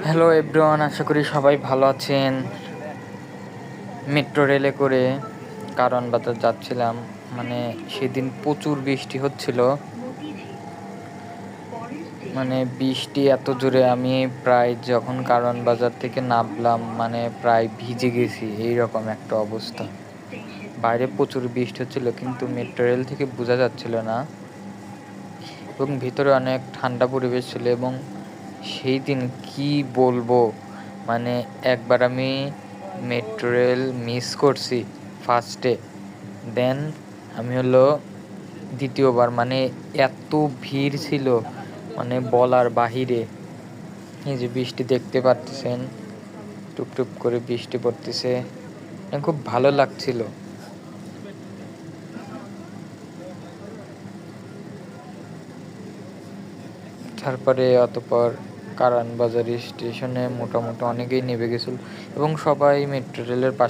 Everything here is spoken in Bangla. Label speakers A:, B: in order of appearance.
A: হ্যালো এভরিওয়ান, আশা করি সবাই ভালো আছেন। মেট্রো রেলে করে কারণ বাজার যাচ্ছিলাম, মানে সেদিন প্রচুর বৃষ্টি হচ্ছিল। মানে বৃষ্টি এত জোরে, আমি প্রায় যখন কারণ বাজার থেকে নামলাম মানে প্রায় ভিজে গেছি, এইরকম একটা অবস্থা। বাইরে প্রচুর বৃষ্টি হচ্ছিল কিন্তু মেট্রো রেল থেকে বোঝা যাচ্ছিল না, এবং ভিতরে অনেক ঠান্ডা পরিবেশ ছিল। এবং সেই দিন কি বলবো, মানে একবার আমি মেট্রো রেল মিস করছি ফার্স্টে, দেন আমি দ্বিতীয়বার, মানে এত ভিড় ছিল মানে বলার বাহিরে। এই যে বৃষ্টি দেখতে পাচ্ছেন, টুপটুপ করে বৃষ্টি পড়তেছে, খুব ভালো লাগছিল। তারপরে অতঃপর কারণ বাজার স্টেশনে মোটামুটি অনেকেই নেমে গেছিল এবং সবাই মেট্রো রেলের পাশে